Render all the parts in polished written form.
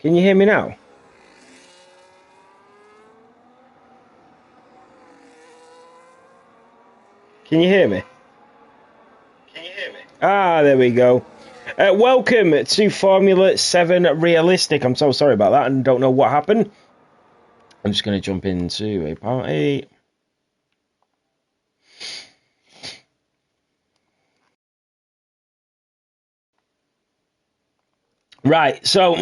Can you hear me now? Can you hear me? Ah, there we go. Welcome to Formula 7 Realistic. I'm so sorry about that and don't know what happened. I'm just going to jump into a party. Right, so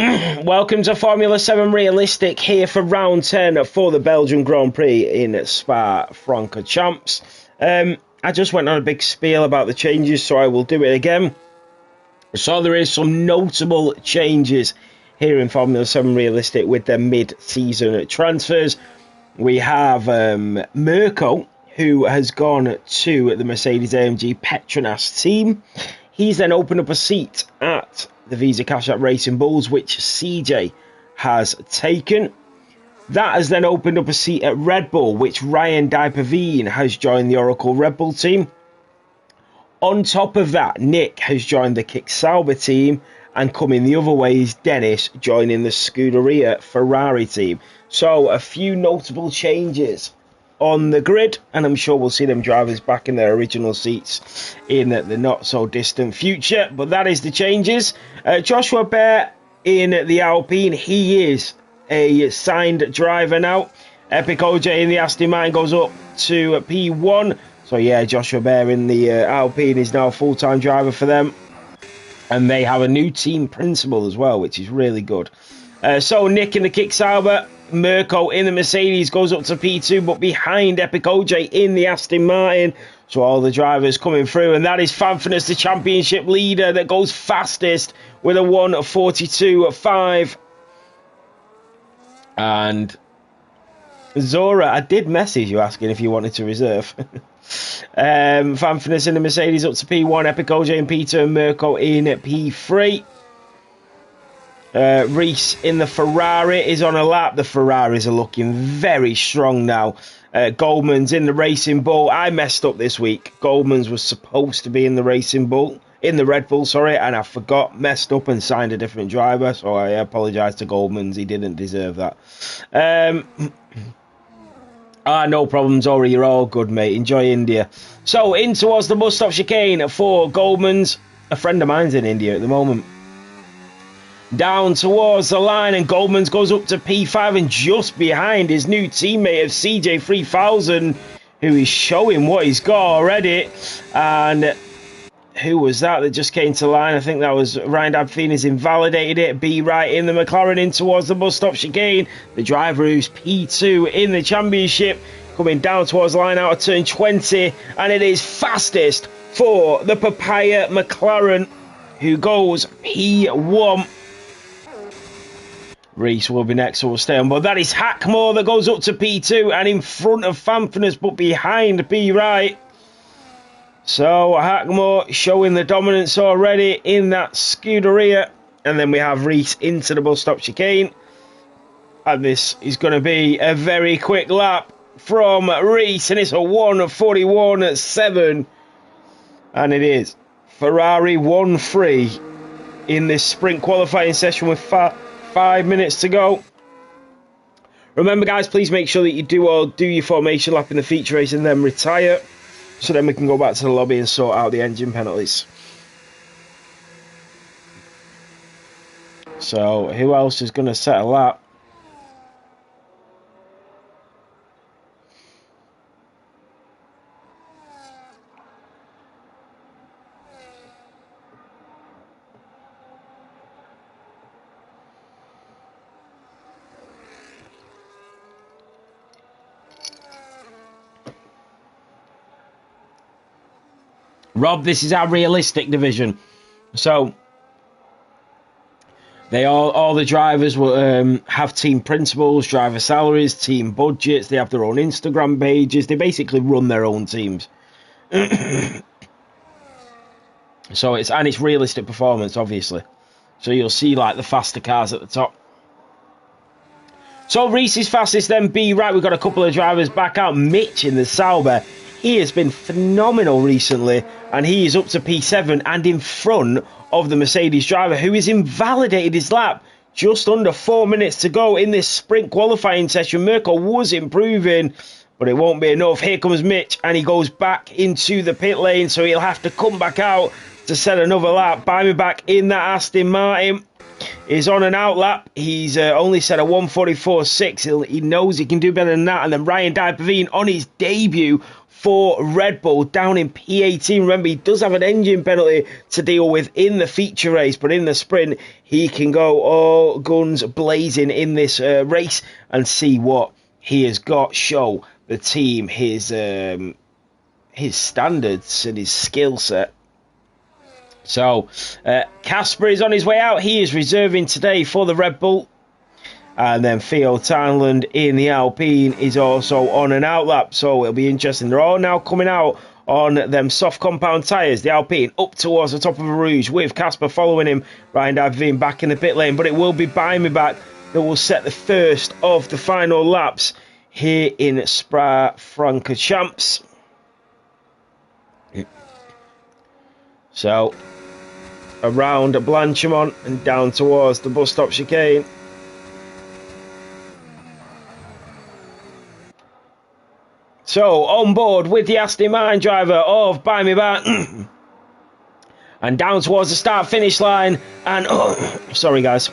welcome to Formula 7 Realistic here for round 10 for the Belgian Grand Prix in Spa-Francorchamps. I just went on a big spiel about the changes, so I will do it again. So there is some notable changes here in Formula 7 Realistic with their mid-season transfers. We have Mirko, who has gone to the Mercedes-AMG Petronas team. He's then opened up a seat at the Visa Cash App Racing Bulls, which CJ has taken. That has then opened up a seat at Red Bull, which Ryan Dijperveen has joined the Oracle Red Bull team. On top of that, Nick has joined the Kick Sauber team, and coming the other way is Dennis joining the Scuderia Ferrari team. So a few notable changes on the grid, and I'm sure we'll see them drivers back in their original seats in the not so distant future. But that is the changes. Joshua Bear in the Alpine, he is a signed driver now. Epic OJ in the Aston Martin goes up to P1. So yeah, Joshua Bear in the Alpine is now a full-time driver for them. And they have a new team principal as well, which is really good. So Nick in the Kick Sauber, Mirko in the Mercedes goes up to P2, but behind Epic OJ in the Aston Martin. So all the drivers coming through, and that is Fanfinus, the championship leader that goes fastest with a 1:42.5. And Zora, I did message you asking if you wanted to reserve. Fanfinus in the Mercedes up to P1, Epic OJ in P2, and Mirko in P3. Reese in the Ferrari is on a lap. The Ferraris are looking very strong now. Goldman's in the Racing Bull. I messed up this week. Goldman's was supposed to be in the Racing Bull, in the Red Bull, sorry, and I forgot, messed up and signed a different driver, so I apologise to Goldman's. He didn't deserve that. No problems, Ori. You're all good, mate. Enjoy India. So, in towards the bus stop chicane for Goldman's. A friend of mine's in India at the moment. Down towards the line, and Goldman's goes up to P5 and just behind his new teammate of CJ3000, who is showing what he's got already. And who was that just came to line? I think that was Ryan Dijperveen has invalidated it. B right in the McLaren in towards the bus stop chicane. The driver who's P2 in the championship coming down towards the line out of turn 20, and it is fastest for the Papaya McLaren, who goes P1. Reese will be next, so we'll stay on. But that is Hackmore that goes up to P2 and in front of Fanfinus, but behind B right. So Hackmore showing the dominance already in that Scuderia. And then we have Reese into the bus stop chicane. And this is going to be a very quick lap from Reese. And it's a 1:41.7. And it is Ferrari 1-3 in this sprint qualifying session with 5 minutes to go. Remember, guys, please make sure that you do your formation lap in the feature race and then retire, so then we can go back to the lobby and sort out the engine penalties. So who else is going to set a lap? Rob, this is our realistic division. So all the drivers will have team principals, driver salaries, team budgets. They have their own Instagram pages. They basically run their own teams. So it's realistic performance, obviously. So you'll see like the faster cars at the top. So Reese is fastest, then B. Right, we've got a couple of drivers back out. Mitch in the Sauber. He has been phenomenal recently, and he is up to P7 and in front of the Mercedes driver, who has invalidated his lap. Just under 4 minutes to go in this sprint qualifying session. Mirko was improving, but it won't be enough. Here comes Mitch, and he goes back into the pit lane, so he'll have to come back out to set another lap. Buy me back in that Aston Martin. He's on an out lap. He's only set a 1:44.6. He knows he can do better than that. And then Ryan Dijkpaveen on his debut for Red Bull down in P18. Remember, he does have an engine penalty to deal with in the feature race, but in the sprint, he can go all guns blazing in this race and see what he has got. Show the team his standards and his skill set. So, Casper is on his way out. He is reserving today for the Red Bull. And then Theo Townland in the Alpine is also on an out lap. So, it'll be interesting. They're all now coming out on them soft compound tyres. The Alpine up towards the top of a Rouge with Casper following him. Ryan Dijkpaveen back in the pit lane. But it will be Buy Me Back that will set the first of the final laps here in Spa-Francorchamps. So, around Blanchimont and down towards the bus stop chicane. So, on board with the Aston Martin driver of Buy Me Back. And down towards the start-finish line. And, sorry guys.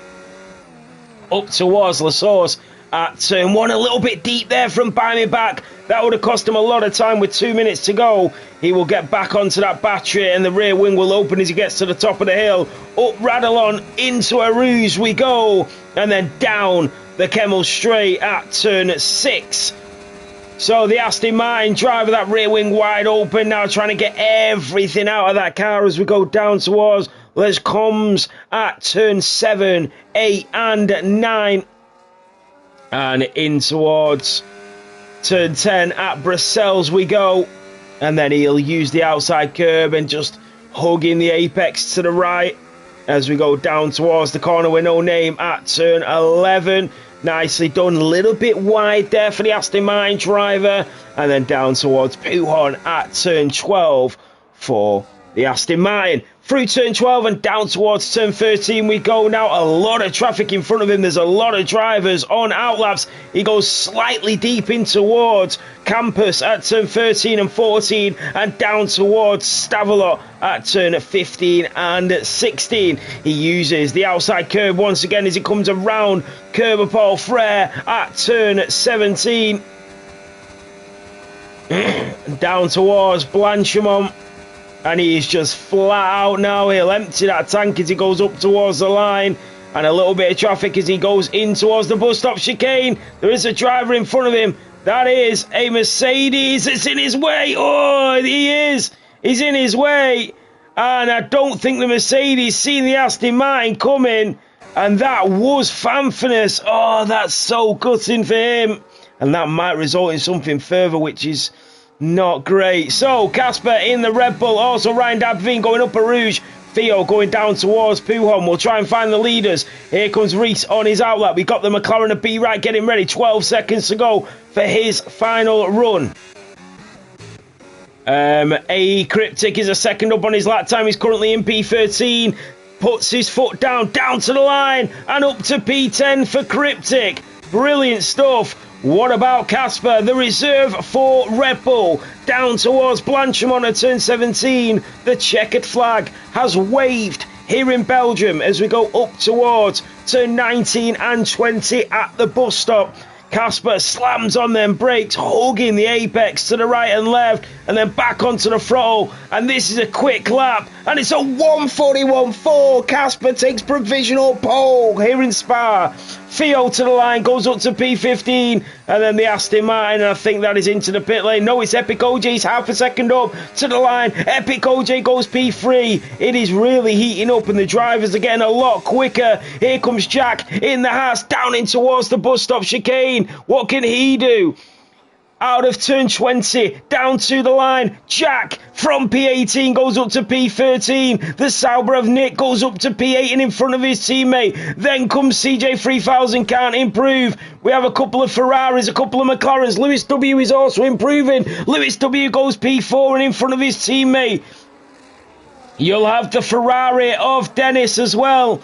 Up towards La Source at turn 1. A little bit deep there from Buy Me Back. That would have cost him a lot of time with 2 minutes to go. He will get back onto that battery and the rear wing will open as he gets to the top of the hill. Up Radalon into a Rouge we go. And then down the Kemmel Straight at turn 6. So the Aston Martin driver, that rear wing wide open now, trying to get everything out of that car as we go down towards Les Combes at turn 7, 8 and 9. And in towards turn 10 at Brussels we go. And then he'll use the outside curb and just hugging the apex to the right as we go down towards the corner with no name at turn 11. Nicely done, a little bit wide there for the Aston Martin driver. And then down towards Pouhon at turn 12 for the Aston Martin. Through turn 12 and down towards turn 13 we go now. A lot of traffic in front of him. There's a lot of drivers on outlaps. He goes slightly deep in towards Campus at turn 13 and 14 and down towards Stavelot at turn 15 and 16. He uses the outside curb once again as he comes around Kerber Paul Frere at turn 17. Down towards Blanchimont. And he's just flat out now. He'll empty that tank as he goes up towards the line. And a little bit of traffic as he goes in towards the bus stop chicane. There is a driver in front of him. That is a Mercedes. It's in his way. Oh, he is. He's in his way. And I don't think the Mercedes seen the Aston Martin coming. And that was Fanfinus. Oh, that's so gutting for him. And that might result in something further, which is not great. So, Casper in the Red Bull. Also, Ryan Dijkpaveen going up a Rouge. Theo going down towards Pouhon. We'll try and find the leaders. Here comes Reese on his outlap. We got the McLaren to be right getting ready. 12 seconds to go for his final run. A Cryptic is a second up on his lap time. He's currently in P13. Puts his foot down to the line. And up to P10 for Cryptic. Brilliant stuff. What about Casper, the reserve for Red Bull? Down towards Blanchimont at turn 17. The checkered flag has waved here in Belgium as we go up towards turn 19 and 20 at the bus stop. Casper slams on them brakes, hugging the apex to the right and left and then back onto the throttle, and this is a quick lap, and it's a 1:41.4. Casper takes provisional pole here in Spa. Theo to the line, goes up to P15, and then the Aston Martin, and I think that is into the pit lane. No, it's Epic OJ's half a second up to the line. Epic OJ goes P3. It is really heating up, and the drivers are getting a lot quicker. Here comes Jack in the Haas, down in towards the bus stop chicane. What can he do? Out of turn 20, down to the line. Jack from P18 goes up to P13. The Sauber of Nick goes up to P8 and in front of his teammate. Then comes CJ3000, can't improve. We have a couple of Ferraris, a couple of McLarens. Lewis W is also improving. Lewis W goes P4 and in front of his teammate. You'll have the Ferrari of Dennis as well.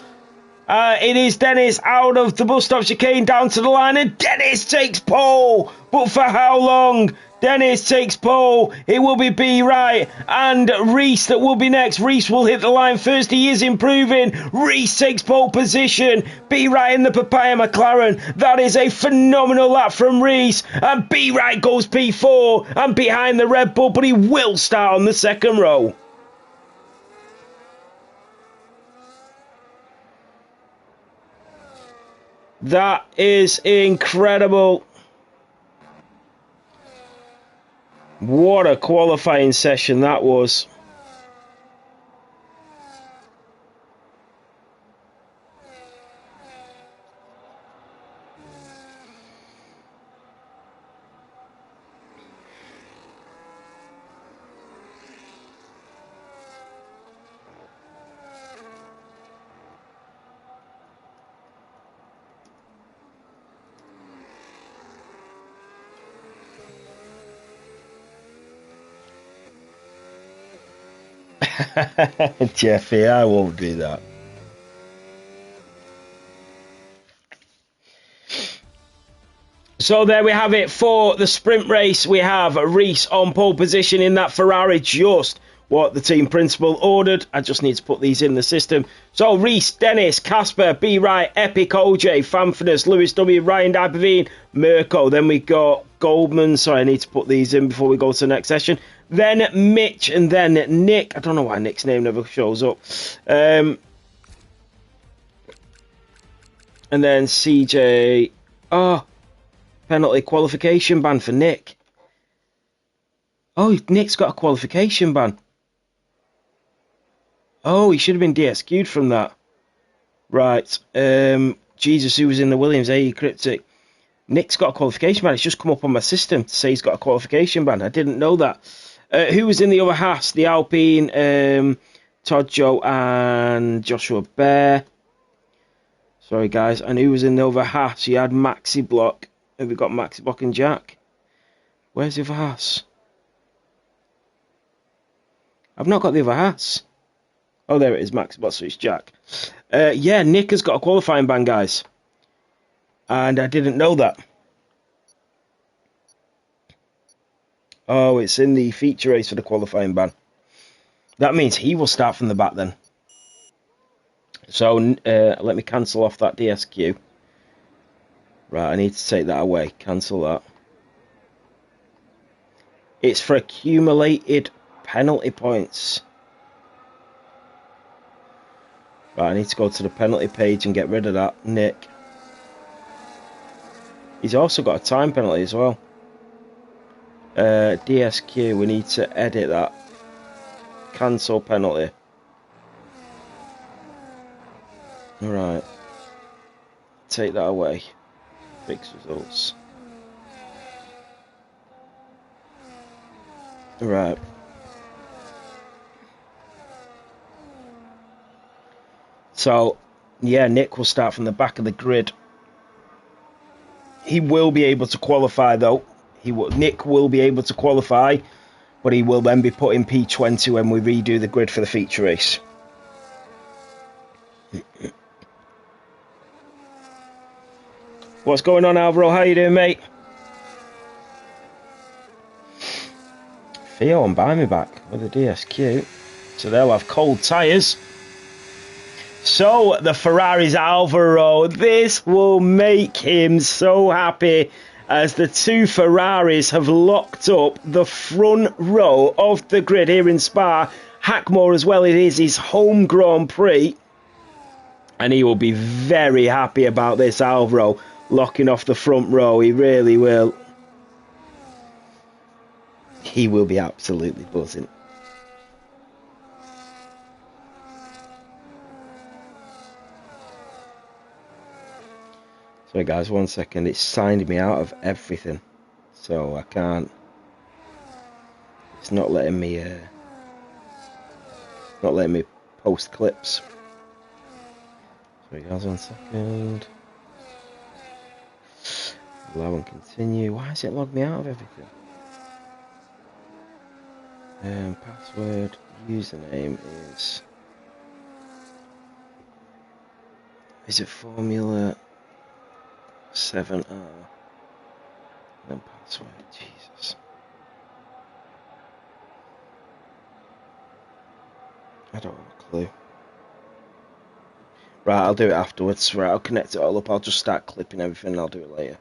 It is Dennis out of the bus stop chicane down to the line, and Dennis takes pole. But for how long? Dennis takes pole. It will be B right and Reese that will be next. Reese will hit the line first. He is improving. Reese takes pole position. B right in the Papaya McLaren. That is a phenomenal lap from Reese. And B right goes P4 and behind the Red Bull, but he will start on the second row. That is incredible. What a qualifying session that was. Jeffy, I won't do that. So there we have it for the sprint race. We have Reese on pole position in that Ferrari, just what the team principal ordered. I just need to put these in the system. So Reese, Dennis, Casper, B Wright, Epic OJ, Fanfurness, Lewis W, Ryan Dapavine, Mirko. Then we got Goldman. Sorry, I need to put these in before we go to the next session. Then Mitch, and then Nick. I don't know why Nick's name never shows up. And then CJ. Oh, penalty qualification ban for Nick. Oh, Nick's got a qualification ban. Oh, he should have been DSQ'd from that. Right. Jesus, who was in the Williams? AE Cryptic. Nick's got a qualification ban. It's just come up on my system to say he's got a qualification ban. I didn't know that. Who was in the other Haas? The Alpine, Todd Joe and Joshua Bear. Sorry, guys. And who was in the other Haas? You had Maxi Block. Have we got Maxi Block and Jack? Where's the other Haas? I've not got the other Haas. Oh, there it is, Maxi Block, so it's Jack. Yeah, Nick has got a qualifying ban, guys. And I didn't know that. Oh, it's in the feature race for the qualifying ban. That means he will start from the back then. So let me cancel off that DSQ. Right, I need to take that away. Cancel that. It's for accumulated penalty points. Right, I need to go to the penalty page and get rid of that. Nick. He's also got a time penalty as well. DSQ, we need to edit that. Cancel penalty. Alright. Take that away. Fix results. Right. So, yeah, Nick will start from the back of the grid. He will be able to qualify, though. Nick will be able to qualify, but he will then be put in P20 when we redo the grid for the feature race. What's going on, Alvaro? How you doing, mate? Theo and buy me back with a DSQ. So they'll have cold tyres. So the Ferrari's Alvaro. This will make him so happy. as the two Ferraris have locked up the front row of the grid here in Spa. Hackmore as well, it is his home Grand Prix. And he will be very happy about this, Alvaro, locking off the front row. He really will. He will be absolutely buzzing. Sorry guys, 1 second. It's signed me out of everything, so I can't. It's not letting me. Not letting me post clips. Sorry guys, 1 second. Allow and continue. Why has it logged me out of everything? Password, username is it Formula 7R? Then password, Jesus. I don't have a clue. Right, I'll do it afterwards. Right, I'll connect it all up. I'll just start clipping everything and I'll do it later.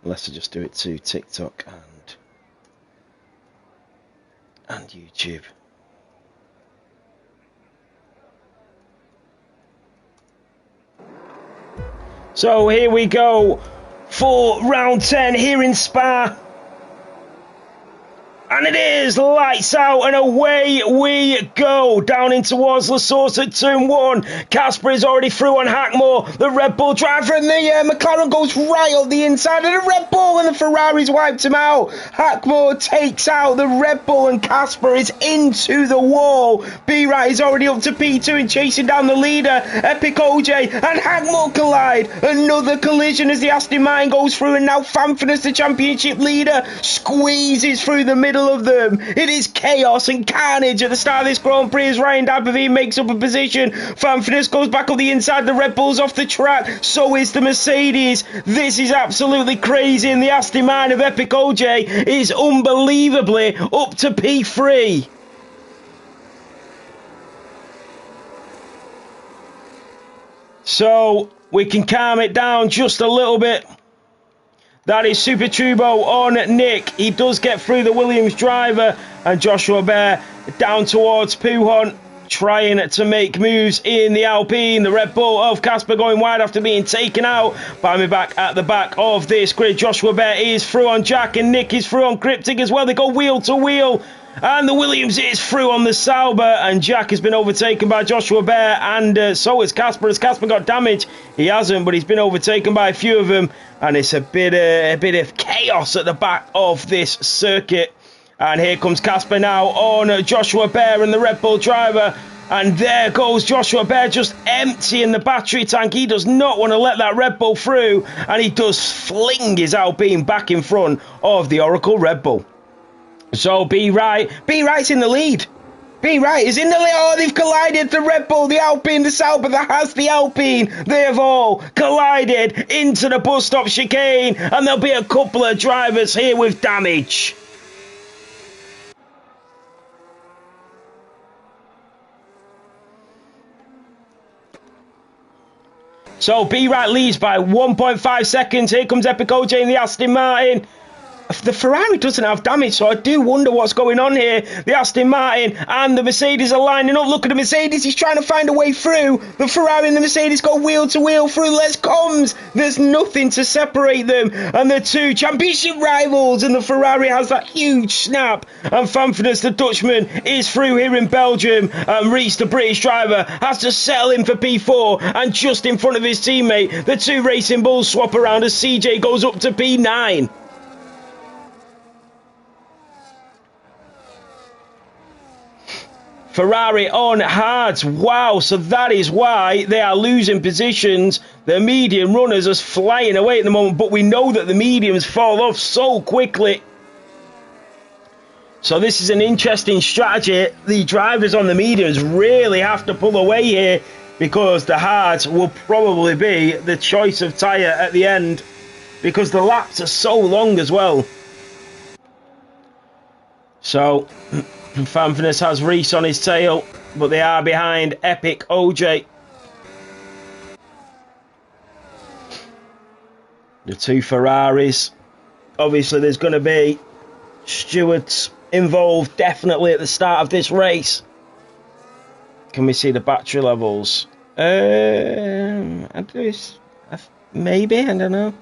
Unless I just do it to TikTok and YouTube. So here we go for round 10 here in Spa. And it is lights out and away we go. Down in towards La Source at turn 1. Casper is already through on Hackmore. The Red Bull driver and the McLaren goes right up the inside of the Red Bull and the Ferrari's wiped him out. Hackmore takes out the Red Bull and Casper is into the wall. B-Right is already up to P2 and chasing down the leader. Epic OJ and Hackmore collide. Another collision as the Aston Martin goes through and now Fanfan, the championship leader, squeezes through the middle of them. It is chaos and carnage at the start of this Grand Prix as Ryan Dabovie makes up a position. Fanfan goes back up the inside. The Red Bull's off the track. So is the Mercedes. This is absolutely crazy. And the Aston Martin of Epic OJ is unbelievably up to P3. So we can calm it down just a little bit. That is Super Turbo on Nick. He does get through the Williams driver. And Joshua Bear down towards Pujon, trying to make moves in the Alpine. The Red Bull of Casper going wide after being taken out. By back at the back of this grid. Joshua Bear is through on Jack and Nick is through on Cryptic as well. They go wheel to wheel. And the Williams is through on the Sauber, and Jack has been overtaken by Joshua Bear, and so is Casper. Has Casper got damage? He hasn't, but he's been overtaken by a few of them, and it's a bit of chaos at the back of this circuit. And here comes Casper now on Joshua Bear and the Red Bull driver. And there goes Joshua Bear just emptying the battery tank. He does not want to let that Red Bull through, and he does fling his Alpine back in front of the Oracle Red Bull. So B-Right's in the lead. B-Right is in the lead. Oh, they've collided. The Red Bull, the Alpine, the Sauber, the Haas, the Alpine. They have all collided into the bus stop chicane. And there'll be a couple of drivers here with damage. So B-Right leads by 1.5 seconds. Here comes Epic OJ in the Aston Martin. The Ferrari doesn't have damage, so I do wonder what's going on here. The Aston Martin and the Mercedes are lining up. Look at the Mercedes. He's trying to find a way through. The Ferrari and the Mercedes go wheel to wheel through Les Combs. There's nothing to separate them. And the two championship rivals. And the Ferrari has that huge snap. And Fanfan, the Dutchman, is through here in Belgium. And Reese, the British driver, has to settle in for P4. And just in front of his teammate, the two Racing Bulls swap around as CJ goes up to P9. Ferrari on hards. Wow, so that is why they are losing positions. The medium runners are flying away at the moment, but we know that the mediums fall off so quickly. So this is an interesting strategy. The drivers on the mediums really have to pull away here because the hards will probably be the choice of tyre at the end because the laps are so long as well. So Fanfan has Reese on his tail, but they are behind Epic OJ. The two Ferraris. Obviously, there's going to be stewards involved definitely at the start of this race. Can we see the battery levels? Maybe, I don't know.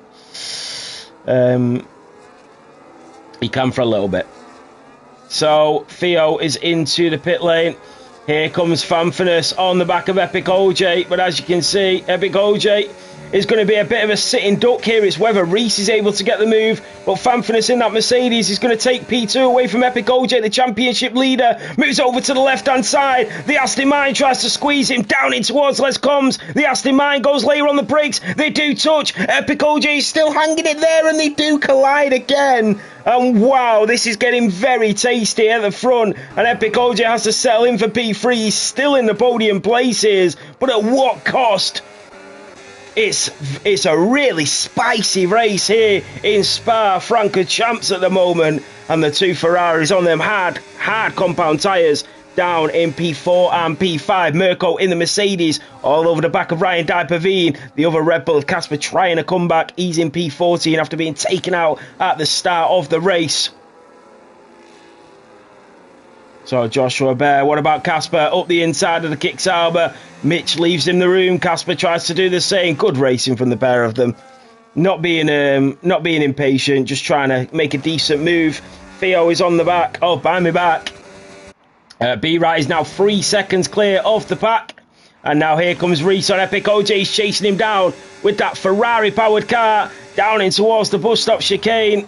You can for a little bit. So Theo is into the pit lane. Here comes Fanfinus on the back of Epic OJ, but as you can see, Epic OJ is going to be a bit of a sitting duck here. It's whether Reese is able to get the move, but Fanfinus in that Mercedes is going to take P2 away from Epic OJ, the championship leader. Moves over to the left-hand side. The Aston Martin tries to squeeze him down in towards Les Combs. The Aston Martin goes later on the brakes. They do touch. Epic OJ is still hanging it there, and they do collide again. And wow, this is getting very tasty at the front, and Epic OJ has to settle in for P3. He's still in the podium places, but at what cost? It's a really spicy race here in Spa-Francorchamps at the moment, and the two Ferraris on them hard compound tyres down in P4 and P5. Mirko in the Mercedes all over the back of Ryan Dijpaveen. The other Red Bull of Casper trying to come back. He's in P14 after being taken out at the start of the race. So Joshua Bear, what about Casper? Up the inside of the Kicksauber. Mitch leaves him the room. Casper tries to do the same. Good racing from the pair of them. Not being impatient, just trying to make a decent move. Theo is on the back. Oh, behind me back. B-Right is now 3 seconds clear of the pack. And now here comes Reese on Epic OJ. He's chasing him down with that Ferrari-powered car. Down in towards the bus stop chicane.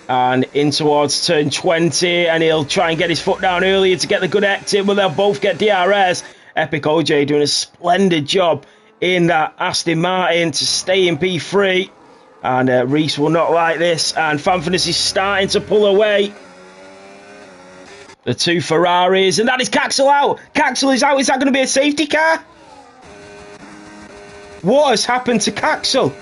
And in towards turn 20, and he'll try and get his foot down earlier to get the good exit, but they'll both get DRS. Epic OJ doing a splendid job in that Aston Martin to stay in P3. And Reese will not like this, and Fanfinus is starting to pull away. The two Ferraris, and that is Caxel out. Caxel is out. Is that going to be a safety car? What has happened to Caxel?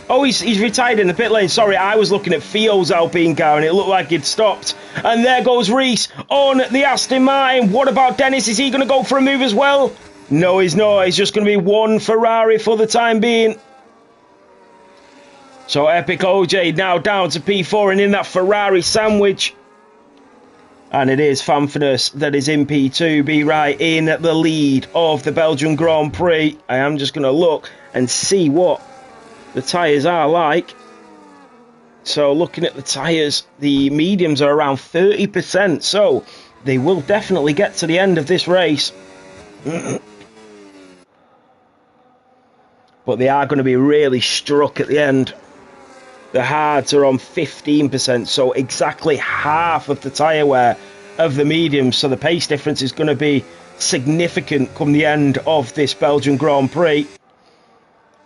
Oh, he's retired in the pit lane. Sorry, I was looking at Theo's Alpine car and it looked like he'd stopped. And there goes Reese on the Aston Martin. What about Dennis? Is he going to go for a move as well? No, he's not. He's just going to be one Ferrari for the time being. So Epic OJ now down to P4 and in that Ferrari sandwich. And it is Fanfinus that is in P2. Be right in the lead of the Belgian Grand Prix. I am just going to look and see what the tyres are like. So looking at the tyres, the mediums are around 30%, so they will definitely get to the end of this race. But they are going to be really struck at the end. The hards are on 15%, so exactly half of the tyre wear of the mediums, so the pace difference is going to be significant come the end of this Belgian Grand Prix.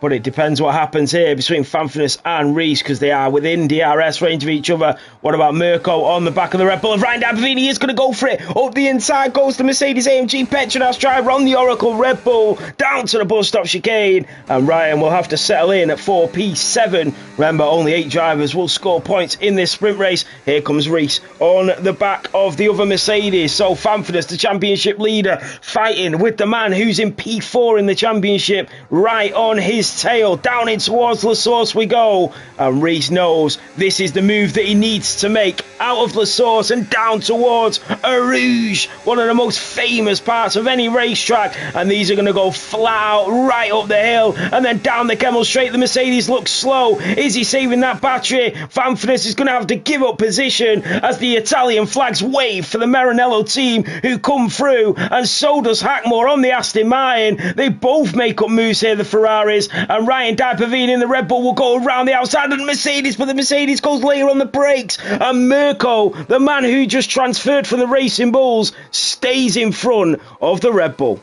But it depends what happens here between Fanfinus and Reese, because they are within DRS range of each other. What about Mirko on the back of the Red Bull of Ryan Dijpaveen? He is going to go for it. Up the inside goes the Mercedes-AMG Petronas driver on the Oracle Red Bull. Down to the bus stop chicane. And Ryan will have to settle in at 4P7. Remember, only 8 drivers will score points in this sprint race. Here comes Reese on the back of the other Mercedes. So Fanfinus, the championship leader, fighting with the man who's in P4 in the championship, right on his tail. Down in towards La Source we go, and Reese knows this is the move that he needs to make. Out of La Source and down towards Eau Rouge, one of the most famous parts of any racetrack, and these are going to go flat out right up the hill and then down the Kemmel Straight. The Mercedes looks slow. Is he saving that battery? Fanfinus is going to have to give up position as the Italian flags wave for the Maranello team who come through, and so does Hackmore on the Aston Martin. They both make up moves here, the Ferraris, and Ryan Dijpaveen in the Red Bull will go around the outside of the Mercedes, but the Mercedes goes later on the brakes, and Mirko, the man who just transferred from the Racing Bulls, stays in front of the Red Bull.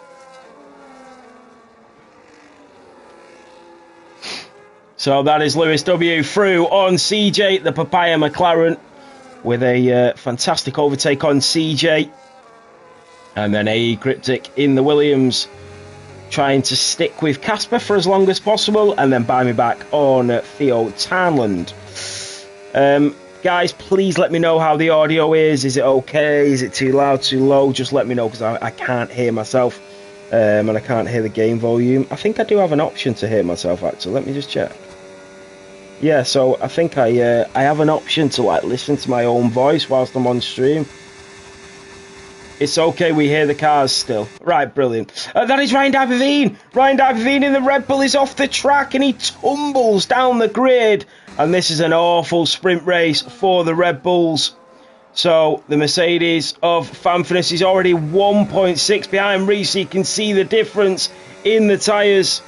So that is Lewis W. through on CJ, the Papaya McLaren, with a fantastic overtake on CJ, and then AE Cryptic in the Williams, trying to stick with Casper for as long as possible, and then buy me back on Theo Tarnland. Guys, please let me know how the audio is. Is it okay? Is it too loud, too low? Just let me know, because I can't hear myself. and I can't hear the game volume. I think I do have an option to hear myself, actually. Let me just check. Yeah, so I think I have an option to like listen to my own voice whilst I'm on stream. It's okay, we hear the cars still. Right, brilliant. That is Ryan D'Aberveen. Ryan D'Aberveen in the Red Bull is off the track and he tumbles down the grid. And this is an awful sprint race for the Red Bulls. So the Mercedes of Fanfurness is already 1.6 behind Reese. You can see the difference in the tyres.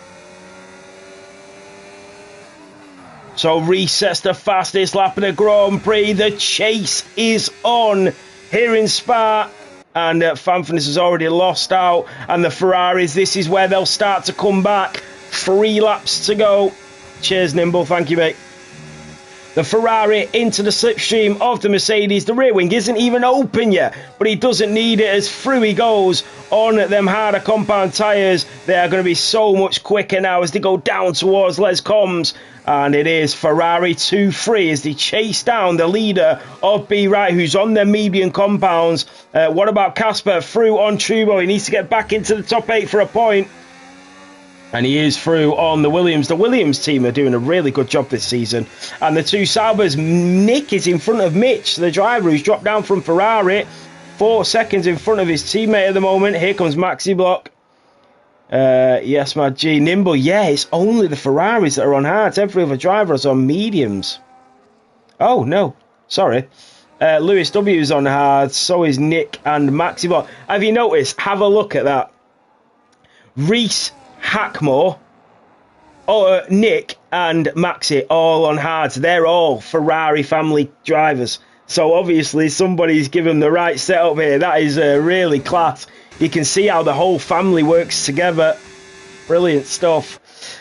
So Reese sets the fastest lap in the Grand Prix. The chase is on here in Spa. And Fanfurness has already lost out. And the Ferraris, this is where they'll start to come back. 3 laps to go. Cheers, Nimble. Thank you, mate. The Ferrari into the slipstream of the Mercedes. The rear wing isn't even open yet, but he doesn't need it as through he goes on them harder compound tyres. They are going to be so much quicker now as they go down towards Les Combs. And it is Ferrari 2-3 as they chase down the leader of B Wright, who's on their medium compounds. What about Casper? Through on Trubo. He needs to get back into the top 8 for a point. And he is through on the Williams. The Williams team are doing a really good job this season. And the two Saubers, Nick is in front of Mitch, the driver who's dropped down from Ferrari. 4 seconds in front of his teammate at the moment. Here comes Maxi Block. Yes, my G. Nimble. Yeah, it's only the Ferraris that are on hards. Every other driver is on mediums. Oh, no. Sorry. Lewis W is on hards. So is Nick and Maxi Block. Have you noticed? Have a look at that. Reese Hackmore, Nick and Maxi all on hards. They're all Ferrari family drivers. So obviously somebody's given the right setup here. That is really class. You can see how the whole family works together. Brilliant stuff.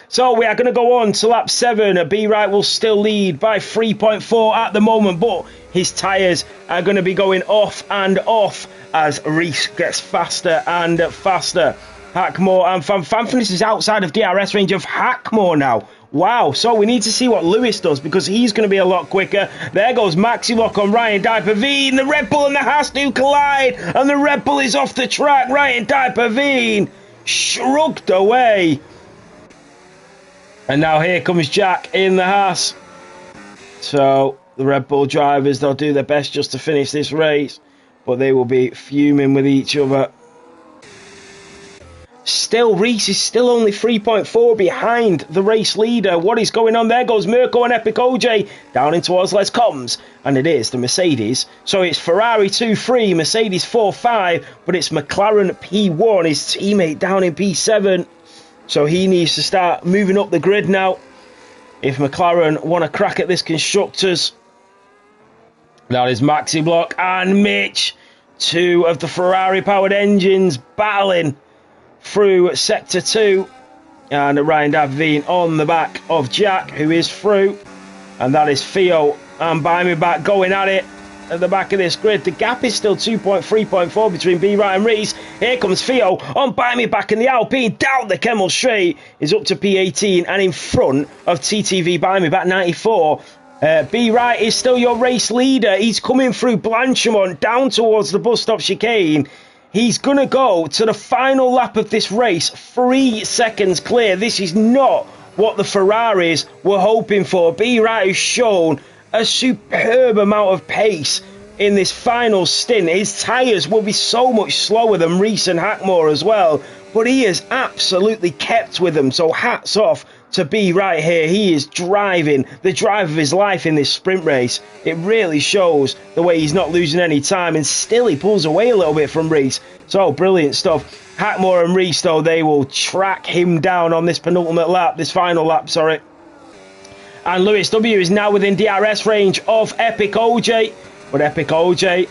So we are going to go on to lap 7. B Wright will still lead by 3.4 at the moment, but his tyres are going to be going off and off as Reese gets faster and faster. Hackmore and Fanfurness is outside of DRS range of Hackmore now. Wow, so we need to see what Lewis does because he's going to be a lot quicker. There goes Maxi Lock on Ryan D'Aberveen. The Red Bull and the Haas do collide and the Red Bull is off the track. Ryan D'Aberveen shrugged away. And now here comes Jack in the Haas. So the Red Bull drivers, they'll do their best just to finish this race, but they will be fuming with each other. Still, Reese is still only 3.4 behind the race leader. What is going on? There goes Mirko and Epic OJ down in towards Les Combs. And it is the Mercedes. So it's Ferrari 2-3, Mercedes 4-5, but it's McLaren P1, his teammate down in P7. So he needs to start moving up the grid now if McLaren want to crack at this Constructors. That is Maxi Block and Mitch. 2 of the Ferrari-powered engines battling through Sector 2. And Ryan D'Aberveen on the back of Jack, who is through. And that is Theo and Buy Me Back going at it at the back of this grid. The gap is still 3.4 between B Wright and Reese. Here comes Theo on Buy Me Back in the Alpine. Down the Kemmel Straight is up to P18 and in front of TTV Buy Me Back 94. B Wright is still your race leader. He's coming through Blanchimont down towards the bus stop chicane. He's going to go to the final lap of this race, 3 seconds clear. This is not what the Ferraris were hoping for. B Wright has shown a superb amount of pace in this final stint. His tyres will be so much slower than Reese and Hackmore as well, but he has absolutely kept with them. So hats off to B Wright here. He is driving the drive of his life in this sprint race. It really shows the way he's not losing any time, and still he pulls away a little bit from Reese. So brilliant stuff. Hackmore and Reese, though, they will track him down on this penultimate lap, this final lap, sorry. And Lewis W is now within DRS range of Epic OJ, but Epic OJ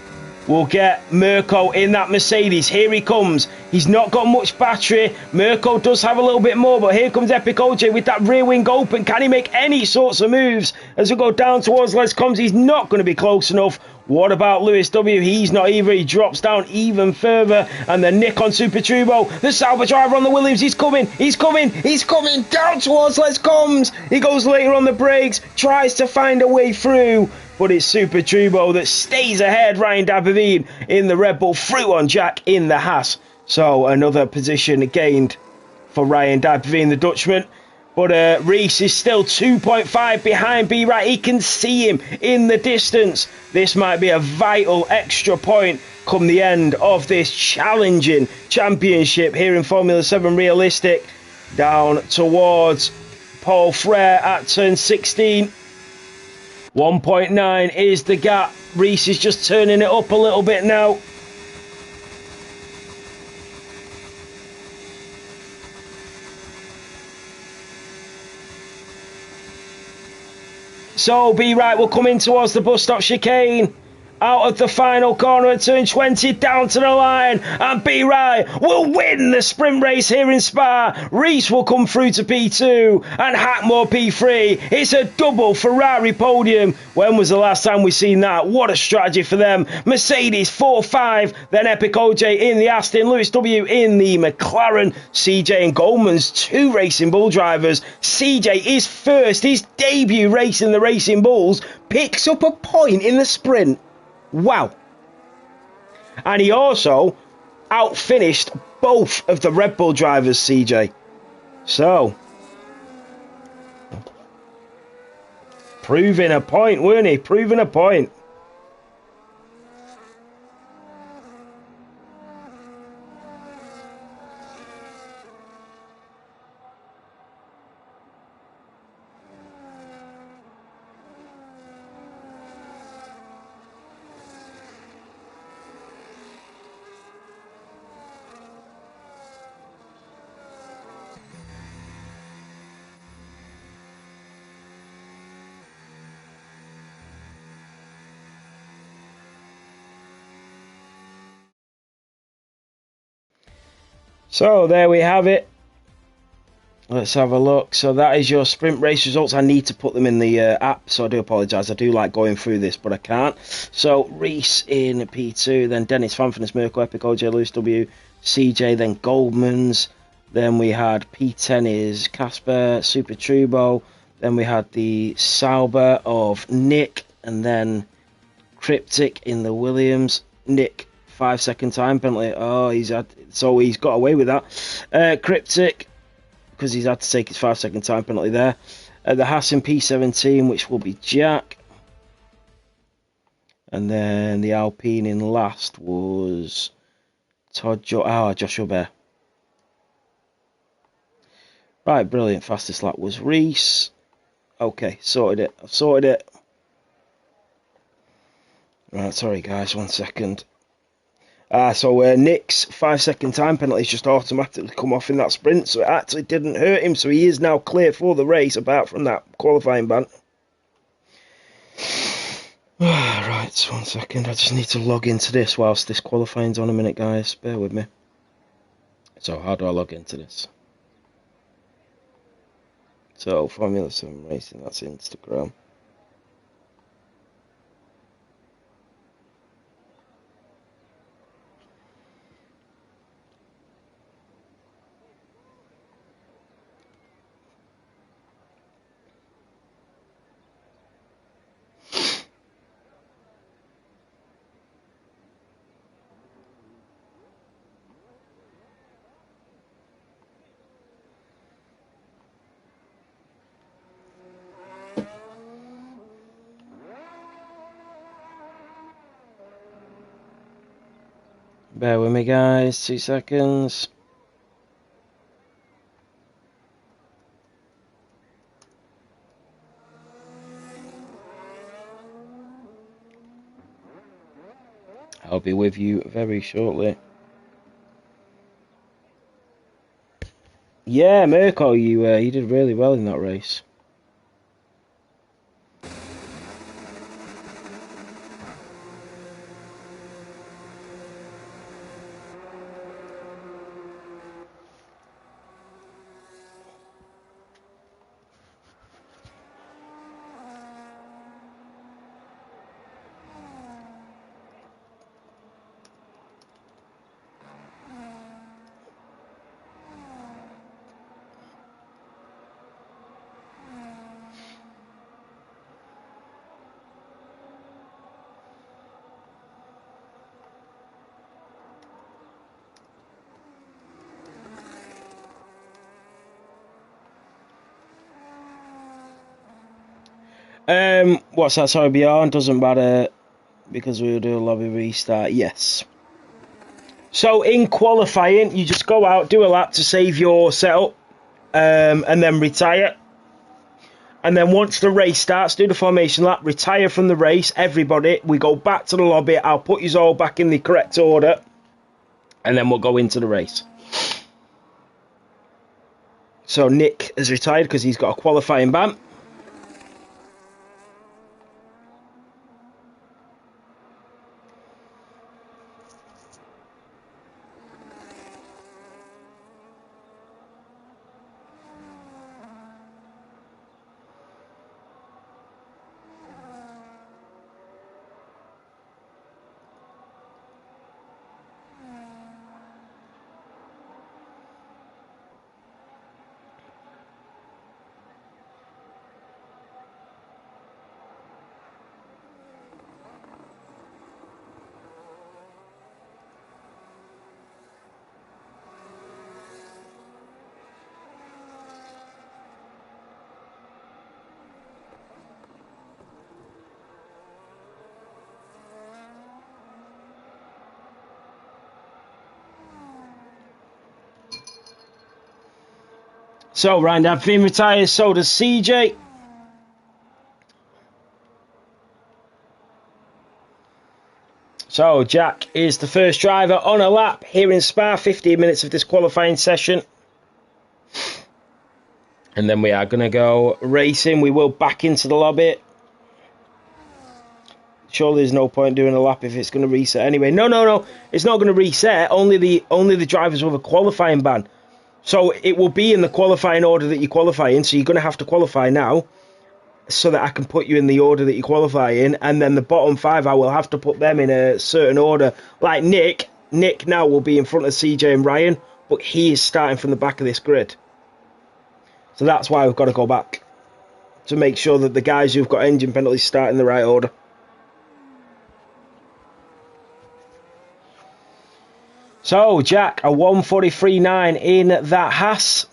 will get Mirko in that Mercedes. Here he comes. He's not got much battery. Mirko does have a little bit more, but here comes Epic OJ with that rear wing open. Can he make any sorts of moves as we go down towards Les Combs? He's not going to be close enough. What about Lewis W? He's not either. He drops down even further. And the Nick on Super Turbo. The Sauber driver on the Williams. He's coming. He's coming. He's coming down towards Les Combs. He goes later on the brakes. Tries to find a way through. But it's Super Turbo that stays ahead. Ryan D'Aberveen in the Red Bull. Through on Jack in the Haas. So another position gained for Ryan Dapperveen, the Dutchman. But Reese is still 2.5 behind B. Right. He can see him in the distance. This might be a vital extra point come the end of this challenging championship here in Formula 7 Realistic. Down towards Paul Frere at turn 16. 1.9 is the gap. Reese is just turning it up a little bit now. So B. Right will come in towards the bus stop chicane. Out of the final corner at turn 20, down to the line, and B. Right will win the sprint race here in Spa. Reese will come through to P2 and Hackmore P3. It's a double Ferrari podium. When was the last time we seen that? What a strategy for them. Mercedes 4-5, then Epic OJ in the Aston, Lewis W in the McLaren, CJ and Goldman's two Racing Bull drivers. CJ is first, his debut race in the Racing Bulls, picks up a point in the sprint. Wow. And he also outfinished both of the Red Bull drivers, CJ. So, proving a point, weren't he? Proving a point. So there we have it. Let's have a look. So that is your sprint race results. I need to put them in the app, so I do apologise. I do like going through this, but I can't. So Reese in P2, then Dennis Fanfurness, Merkel, Epic, OJ, Lewis W, CJ, then Goldman's. Then we had P10 is Casper, Super Trubo. Then we had the Sauber of Nick, and then Cryptic in the Williams. Nick, 5-second time penalty. Oh, he's got away with that. Cryptic, because he's had to take his 5-second time penalty there. The Hassan P17, which will be Jack. And then the Alpine in last was Joshua Bear. Right, brilliant. Fastest lap was Reese. Okay, sorted it. I've sorted it. Right, sorry guys, 1 second. So Nick's 5-second time penalty just automatically come off in that sprint, so it actually didn't hurt him, so he is now clear for the race apart from that qualifying ban. Right, 1 second, I just need to log into this whilst this qualifying's on a minute, guys. Bear with me. So how do I log into this? So Formula 7 Racing, that's Instagram. Bear with me guys, 2 seconds. I'll be with you very shortly. Yeah, Mirko, you did really well in that race. What's that? Sorry, beyond doesn't matter because we'll do a lobby restart. Yes. So in qualifying, you just go out, do a lap to save your setup, and then retire. And then once the race starts, do the formation lap, retire from the race, everybody. We go back to the lobby. I'll put you all back in the correct order, and then we'll go into the race. So Nick has retired because he's got a qualifying ban. So Ryan Dabfin retires, so does CJ. So Jack is the first driver on a lap here in Spa, 15 minutes of this qualifying session. And then we are going to go racing. We will back into the lobby. Surely there's no point doing a lap if it's going to reset anyway. No. It's not going to reset. Only the drivers with a qualifying ban. So it will be in the qualifying order that you qualify in. So you're going to have to qualify now so that I can put you in the order that you qualify in. And then the bottom 5, I will have to put them in a certain order. Like Nick. Nick now will be in front of CJ and Ryan, but he is starting from the back of this grid. So that's why we've got to go back to make sure that the guys who've got engine penalties start in the right order. So, Jack, a 1:43.9 in that Haas.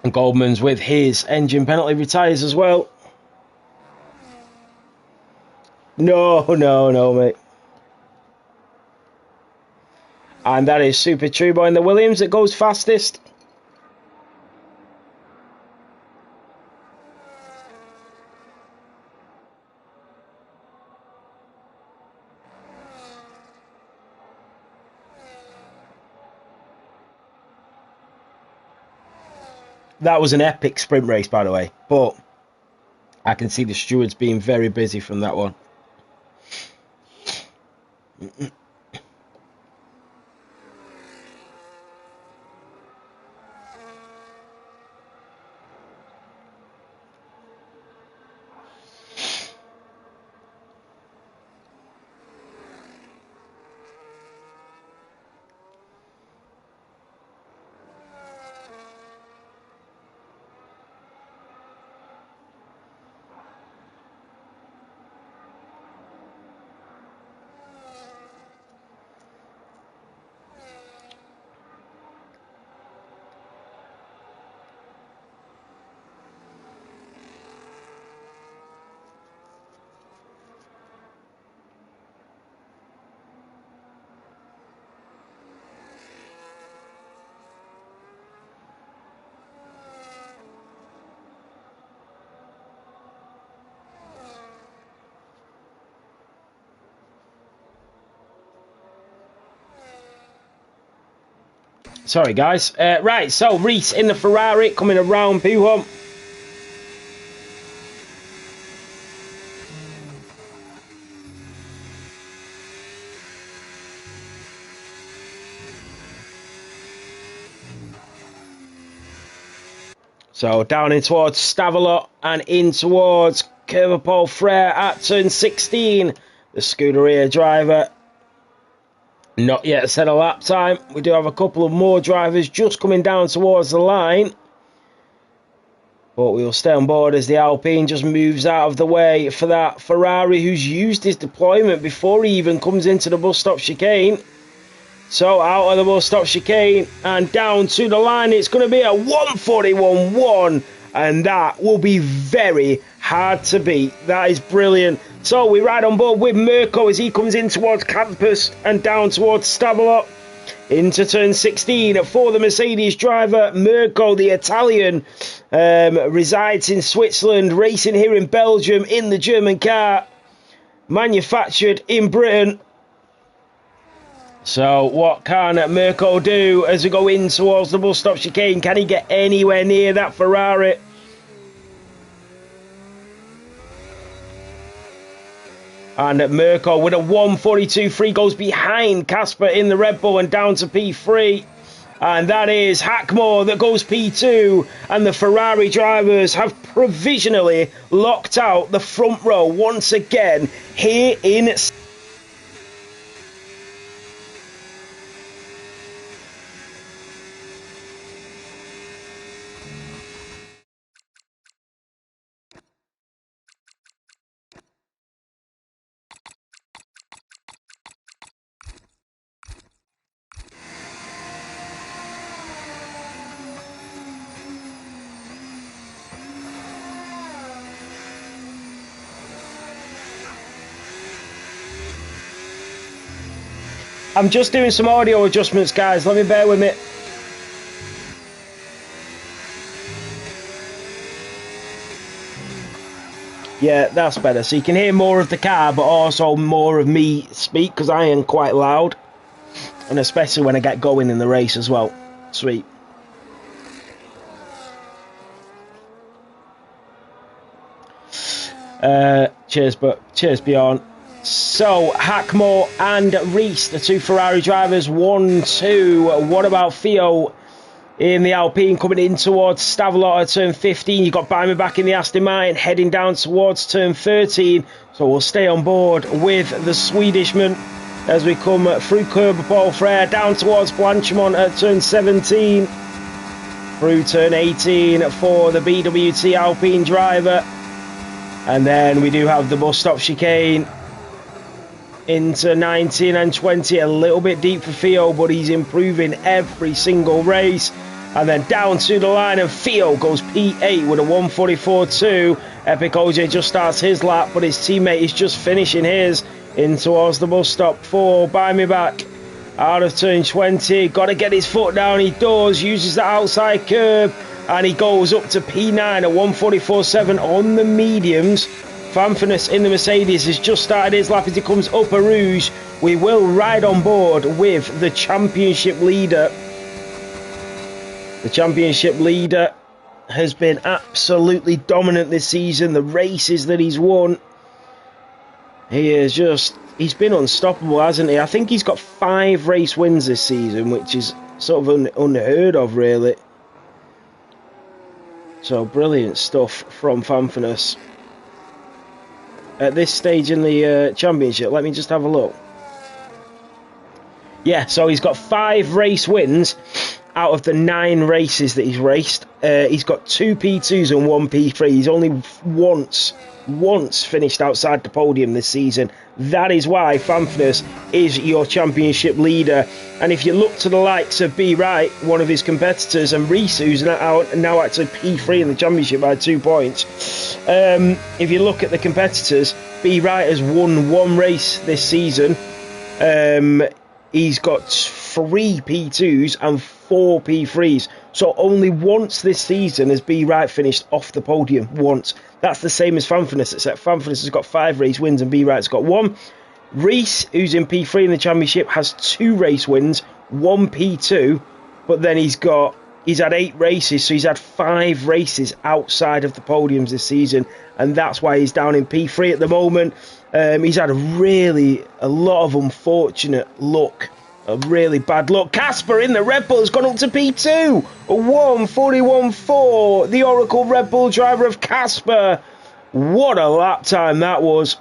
And Goldman's with his engine penalty retires as well. No, mate. And that is Super Turbo in the Williams that goes fastest. That was an epic sprint race, by the way, but I can see the stewards being very busy from that one. Sorry, guys. Right, so Reese in the Ferrari coming around Puhom. So down in towards Stavelot and in towards Curvapole Frere at turn 16. The Scuderia driver. Not yet set a lap time. We do have a couple of more drivers just coming down towards the line. But we'll stay on board as the Alpine just moves out of the way for that Ferrari who's used his deployment before he even comes into the bus stop chicane. So out of the bus stop chicane and down to the line. It's going to be a 1:41.1. And that will be very hard to beat. That is brilliant. So we ride on board with Mirko as he comes in towards Campus and down towards Stavelot. Into turn 16 for the Mercedes driver. Mirko, the Italian, resides in Switzerland, racing here in Belgium in the German car, manufactured in Britain. So what can Mirko do as we go in towards the bus stop chicane? Can he get anywhere near that Ferrari? And Mirko with a 1:42.3 goes behind Casper in the Red Bull and down to P3. And that is Hackmore that goes P2. And the Ferrari drivers have provisionally locked out the front row once again here in... I'm just doing some audio adjustments, guys. Let me bear with me. Yeah, that's better. So you can hear more of the car, but also more of me speak, because I am quite loud. And especially when I get going in the race as well. Sweet. Cheers, Bjorn. So, Hackmore and Reese, the two Ferrari drivers, 1-2. What about Theo in the Alpine coming in towards Stavelot at turn 15? You've got Byman back in the Aston Martin heading down towards turn 13. So we'll stay on board with the Swedishman as we come through Curb Paul Frere down towards Blanchimont at turn 17. Through turn 18 for the BWT Alpine driver. And then we do have the bus stop chicane into 19 and 20, a little bit deep for Theo, but he's improving every single race. And then down to the line, and Theo goes P8 with a 1:44.2. Epic OJ just starts his lap, but his teammate is just finishing his in towards the bus stop for Buy Me Back. Out of turn 20, got to get his foot down, he does, uses the outside curb, and he goes up to P9 at 1:44.7 on the mediums. Fanfinus in the Mercedes has just started his lap as he comes up a Rouge. We will ride on board with the championship leader. The championship leader has been absolutely dominant this season. The races that he's won, he's been unstoppable, hasn't he? I think he's got 5 race wins this season, which is sort of unheard of, really. So brilliant stuff from Fanfinus. At this stage in the championship, let me just have a look. Yeah, so he's got 5 race wins out of the 9 races that he's raced. He's got 2 P2s and 1 P3. He's only once finished outside the podium this season. That is why Fanfinus is your championship leader. And if you look to the likes of B. Wright, one of his competitors, and Reese, who's now actually P3 in the championship by 2 points. If you look at the competitors, B. Wright has won 1 race this season. He's got 3 P2s and 4 P3s. So only once this season has B. Wright finished off the podium. Once. That's the same as Fanfinus, except Fanfinus has got 5 race wins and B. Wright's got 1. Reese, who's in P3 in the championship, has 2 race wins, 1 P2, but then he's had 8 races, so he's had 5 races outside of the podiums this season, and that's why he's down in P3 at the moment. He's had a lot of unfortunate luck, a really bad luck. Casper in the Red Bull has gone up to P2, a 1:41.4. The Oracle Red Bull driver of Casper. What a lap time that was.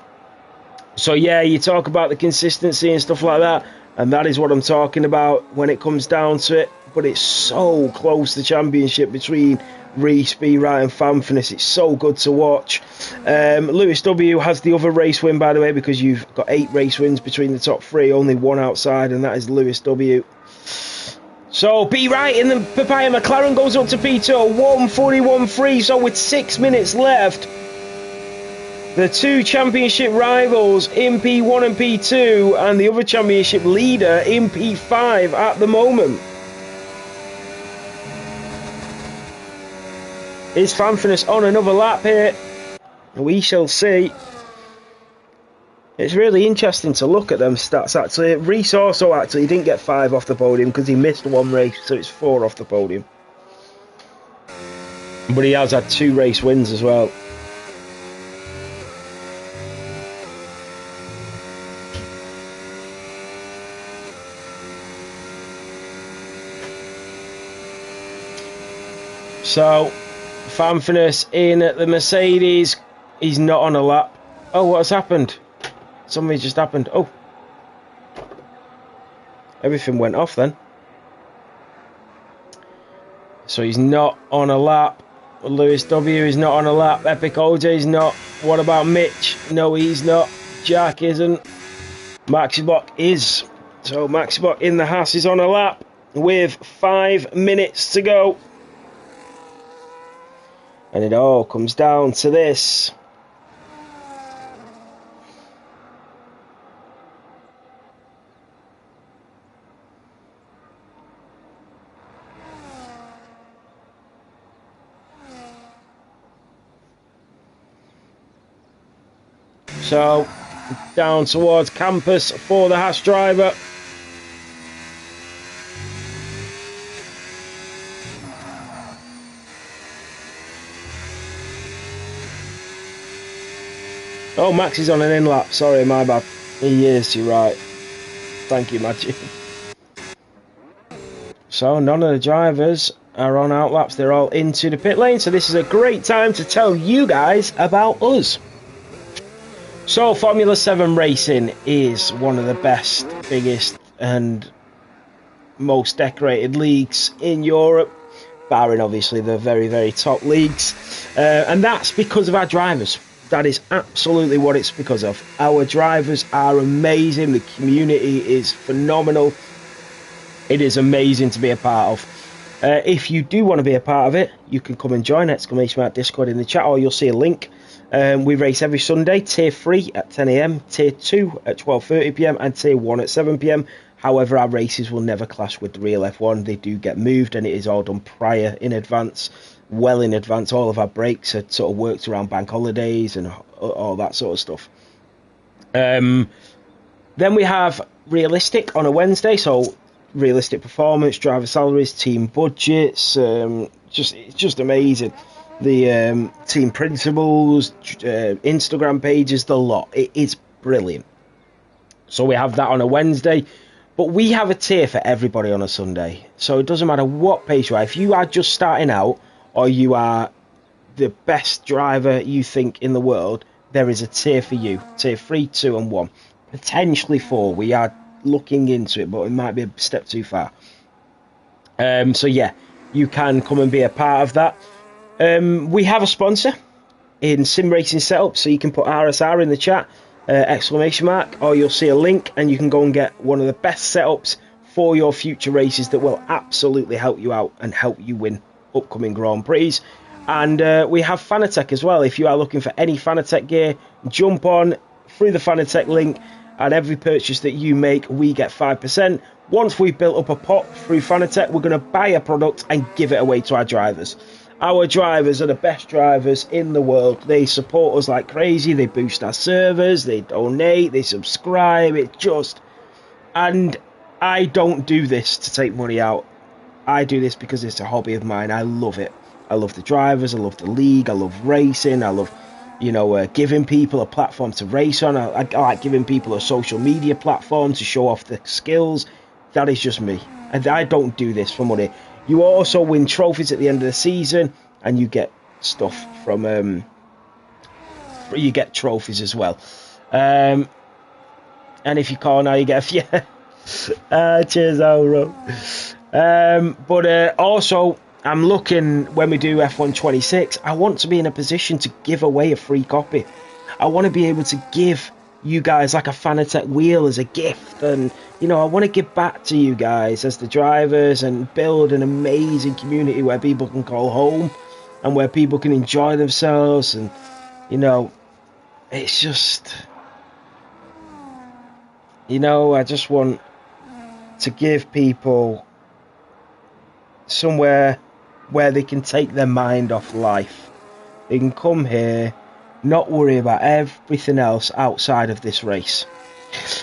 So yeah, you talk about the consistency and stuff like that, and that is what I'm talking about when it comes down to it. But it's so close, the championship between Reese, B. Wright and Fanfinus. It's so good to watch. Lewis W has the other race win, by the way, because you've got 8 race wins between the top 3, only 1 outside, and that is Lewis W. So B. Wright in the Papaya McLaren goes up to P2, 1:41.3. So with 6 minutes left, The two championship rivals in P1 and P2, and the other championship leader in P5 at the moment. Is Fanfinus on another lap here? We shall see. It's really interesting to look at them stats actually. Reece also actually didn't get 5 off the podium because he missed one race, so it's 4 off the podium. But he has had 2 race wins as well. So, Fanfinus in the Mercedes. He's not on a lap. Oh, what has happened? Something just happened. Oh. Everything went off then. So he's not on a lap. Lewis W is not on a lap. Epic OJ is not. What about Mitch? No, he's not. Jack isn't. Maxibot is. So Maxibot in the Haas is on a lap with 5 minutes to go. And it all comes down to this. So, down towards campus for the Haas driver. Oh, Max is on an in-lap. Sorry, my bad. He is, you're right. Thank you, Magic. So, none of the drivers are on outlaps. They're all into the pit lane. So, this is a great time to tell you guys about us. So, Formula 7 racing is one of the best, biggest, and most decorated leagues in Europe, barring obviously the very, very top leagues. And that's because of our drivers. That is absolutely what it's because of. Our drivers are amazing. The community is phenomenal. It is amazing to be a part of. If you do want to be a part of it, you can come and join !Discord in the chat, or you'll see a link. We race every Sunday, Tier 3 at 10 AM, Tier 2 at 12:30 PM, and Tier 1 at 7 PM. However, our races will never clash with the real F1. They do get moved, and it is all done prior in advance. Well in advance. All of our breaks are sort of worked around bank holidays and all that sort of stuff. Then we have realistic on a Wednesday, so realistic performance, driver salaries, team budgets, it's just amazing. The team principles, Instagram pages, the lot. It is brilliant. So we have that on a Wednesday, but we have a tier for everybody on a Sunday. So it doesn't matter what pace you are. If you are just starting out, or you are the best driver you think in the world, there is a tier for you. Tier 3, 2 and 1. Potentially 4. We are looking into it, but it might be a step too far. So yeah, you can come and be a part of that. We have a sponsor in Sim Racing Setup, so you can put RSR in the chat, ! Or you'll see a link and you can go and get one of the best setups for your future races that will absolutely help you out and help you win upcoming Grand Prix. And we have Fanatec as well. If you are looking for any Fanatec gear, jump on through the Fanatec link, and every purchase that you make, we get 5%. Once we've built up a pot through Fanatec, we're going to buy a product and give it away to our drivers. Our drivers are the best drivers in the world. They support us like crazy. They boost our servers, they donate, they subscribe. And I don't do this to take money out. I do this because it's a hobby of mine. I love it. I love the drivers. I love the league. I love racing. I love, giving people a platform to race on. I like giving people a social media platform to show off their skills. That is just me. And I don't do this for money. You also win trophies at the end of the season, and you get stuff from. You get trophies as well. And if you call now, you get cheers, Auro. But also, I'm looking, when we do F1 26, I want to be in a position to give away a free copy. I want to be able to give you guys like a Fanatec wheel as a gift, and I want to give back to you guys as the drivers and build an amazing community where people can call home and where people can enjoy themselves, and it's just, you know, I just want to give people somewhere where they can take their mind off life. They can come here, not worry about everything else outside of this race.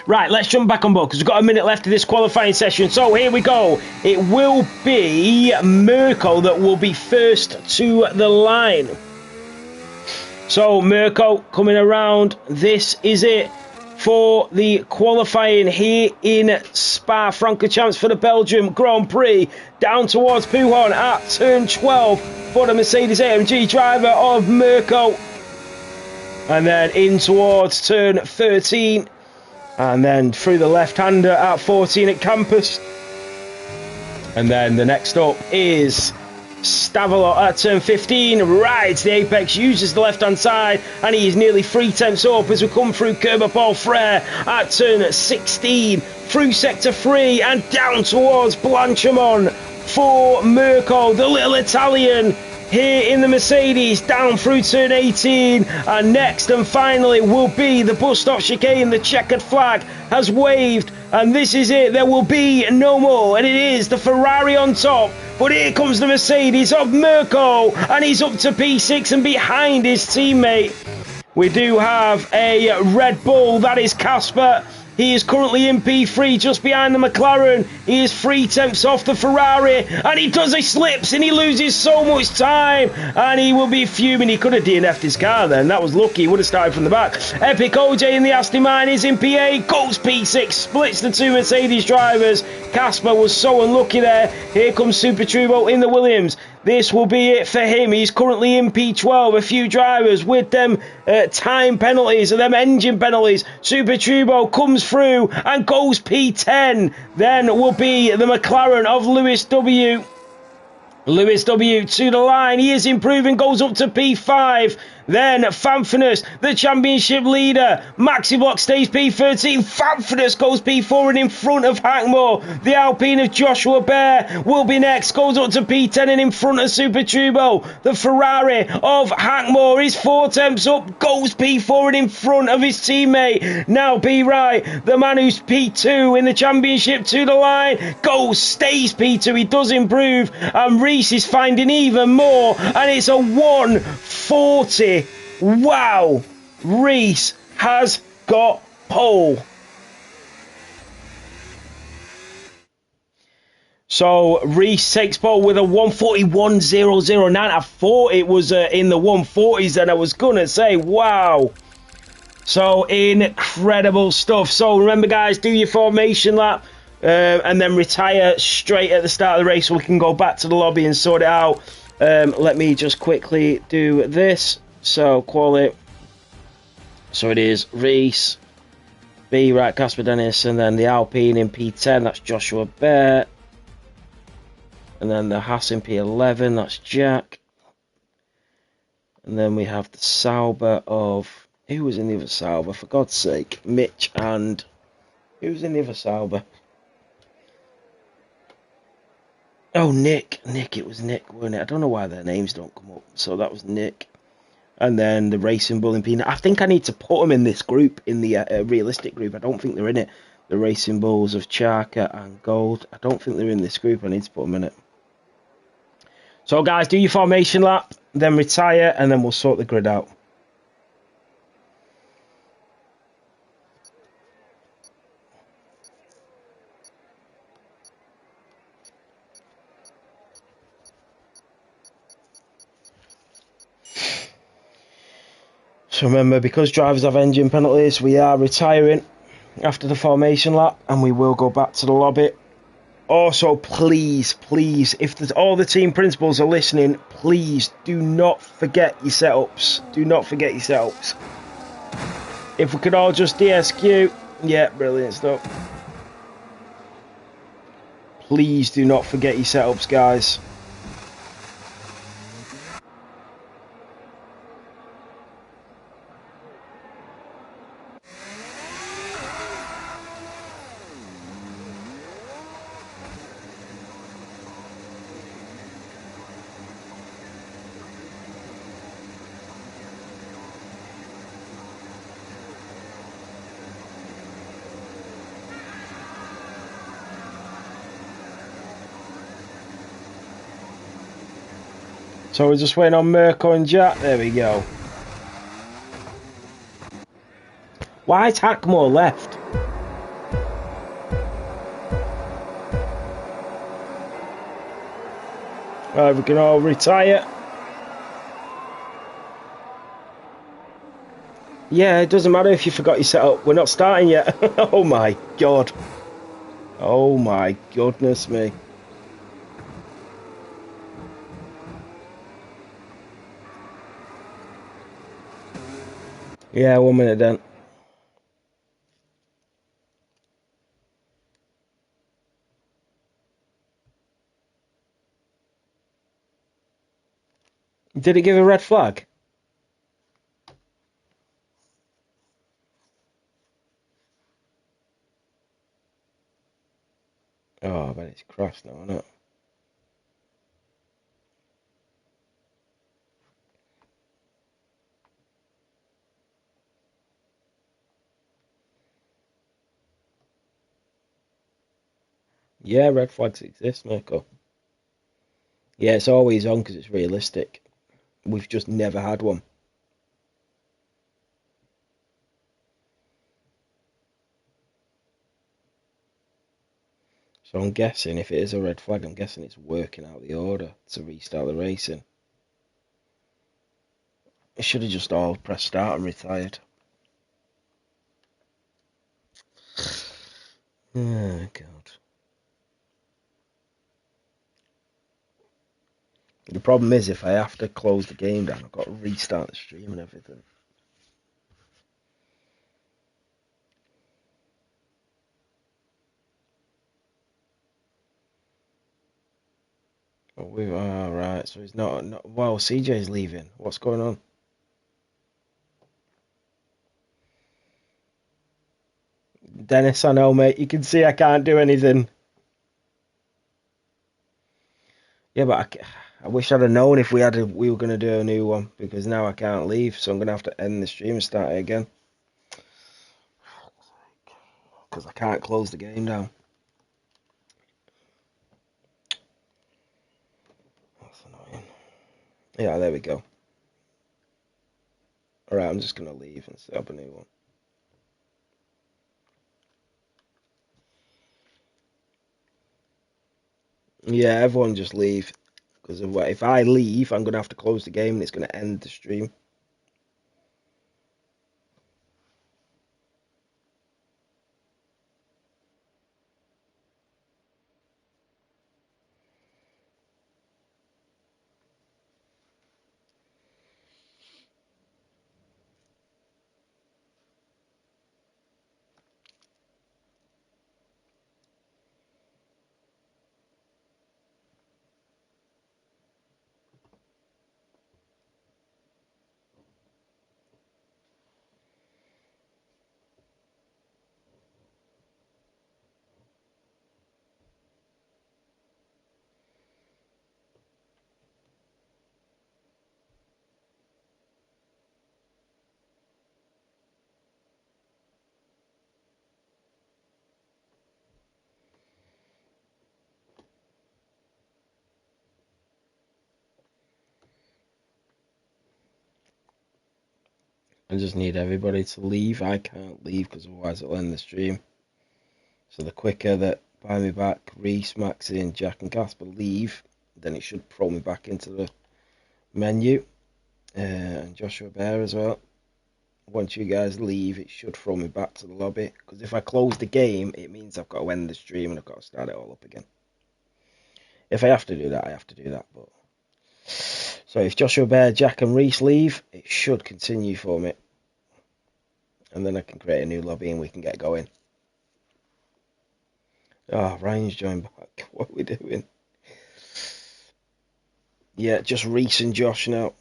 Right, let's jump back on board because we've got a minute left of this qualifying session. So here we go. It will be Mirko that will be first to the line. So Mirko coming around. This is it for the qualifying here in Spa-Francorchamps for the Belgium Grand Prix. Down towards Pouhon at turn 12 for the Mercedes AMG driver of Mirko. And then in towards turn 13. And then through the left-hander at 14 at Campus. And then the next up is Stavelot at turn 15. Rides the apex, uses the left-hand side, and he is nearly 3/10 up as we come through Kerber Paul Frere at turn 16. Through sector 3 and down towards Blanchimont for Mirko, the little Italian. Here in the Mercedes, down through turn 18, and next and finally will be the bus stop chicane. The checkered flag has waved, and this is it. There will be no more, and it is the Ferrari on top. But here comes the Mercedes of Mirko, and he's up to P6 and behind his teammate. We do have a Red Bull, that is Casper. He is currently in P3 just behind the McLaren. He is 3/10 off the Ferrari, and he does, he slips and he loses so much time, and he will be fuming. He could have DNF'd his car then. That was lucky. He would have started from the back. Epic OJ in the Aston Martin is in P8, goes P6, splits the two Mercedes drivers. Casper was so unlucky there. Here comes Super Turbo in the Williams. This will be it for him. He's currently in P12. A few drivers with them time penalties and them engine penalties. Super Turbo comes through and goes P10. Then will be the McLaren of Lewis W. Lewis W to the line. He is improving, goes up to P5. Then Fanfinus, the championship leader. Maxi Block stays P13. Fanfinus goes P4 and in front of Hackmore. The Alpine of Joshua Bear will be next. Goes up to P10 and in front of Super Turbo. The Ferrari of Hackmore is 4/10 up. Goes P4 and in front of his teammate. Now B Right, the man who's P2 in the championship to the line. Goes, stays P2. He does improve. And Reese is finding even more. And it's a 1:40. Wow, Reese has got pole. So Reese takes pole with a 1:41.009. I thought it was in the 140s, and I was gonna say, wow. So incredible stuff. So remember, guys, do your formation lap and then retire straight at the start of the race so we can go back to the lobby and sort it out. Let me just quickly do this. So call it. So it is Reese, B Right, Casper Dennis, and then the Alpine in P10. That's Joshua Bear, and then the Haas in P11. That's Jack, and then we have the Sauber of, who was in the other Sauber? For God's sake, Mitch, and who's in the other Sauber? Oh, Nick. It was Nick, wasn't it? I don't know why their names don't come up. So that was Nick. And then the Racing Bull in P9. I think I need to put them in this group, in the realistic group. I don't think they're in it. The Racing Bulls of Charker and Gold. I don't think they're in this group. I need to put them in it. So, guys, do your formation lap, then retire, and then we'll sort the grid out. So remember, because drivers have engine penalties, we are retiring after the formation lap, and we will go back to the lobby. Also, please, if all the team principals are listening, please do not forget your setups. Do not forget your setups. If we could all just DSQ, yeah, brilliant stuff. Please do not forget your setups, guys. So we're just waiting on Mirko and Jack. There we go. Why is Hackmore left? Right, we can all retire. Yeah, it doesn't matter if you forgot your setup. We're not starting yet. Oh my god. Oh my goodness me. Yeah, 1 minute then. Did it give a red flag? Oh, I bet it's crossed now, isn't it? Yeah, red flags exist, Mirko. Yeah, it's always on because it's realistic. We've just never had one. So I'm guessing if it is a red flag, I'm guessing it's working out the order to restart the racing. It should have just all pressed start and retired. Oh, God. The problem is if I have to close the game down, I've got to restart the stream and everything. Oh, right, so he's not. Well, CJ's leaving. What's going on? Dennis, I know, mate. You can see I can't do anything. Yeah, but I wish I'd have known if we were going to do a new one because now I can't leave, so I'm going to have to end the stream and start it again because I can't close the game down. That's annoying. Yeah, there we go. All right, I'm just going to leave and set up a new one. Yeah, everyone just leave because if I leave, I'm going to have to close the game and it's going to end the stream. I just need everybody to leave. I can't leave because otherwise it'll end the stream. So the quicker that Buy Me Back, Reese, Maxine, Jack and Casper leave, then it should throw me back into the menu. And Joshua Bear as well. Once you guys leave, it should throw me back to the lobby. Because if I close the game, it means I've got to end the stream and I've got to start it all up again. If I have to do that, I have to do that. But so if Joshua Bear, Jack and Reese leave, it should continue for me. And then I can create a new lobby and we can get going. Oh, Ryan's joined back. What are we doing? Yeah, just Reese and Josh now.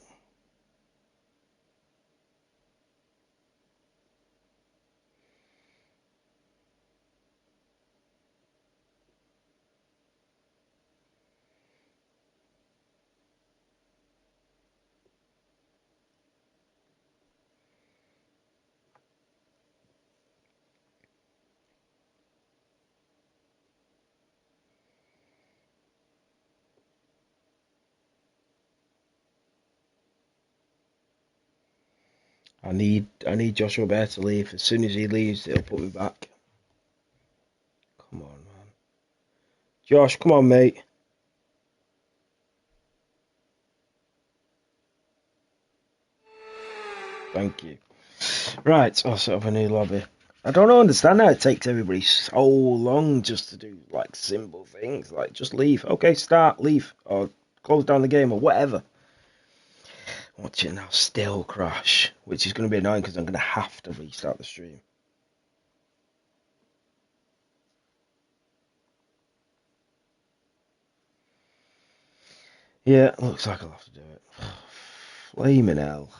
I need Joshua Bear to leave. As soon as he leaves, he'll put me back. Come on, man. Josh, come on, mate. Thank you. Right, I'll set up a new lobby. I don't understand how it takes everybody so long just to do like simple things. Like just leave. Okay, start, leave, or close down the game or whatever. Watch it now, still crash, which is going to be annoying because I'm going to have to restart the stream. Yeah, looks like I'll have to do it. Flaming hell.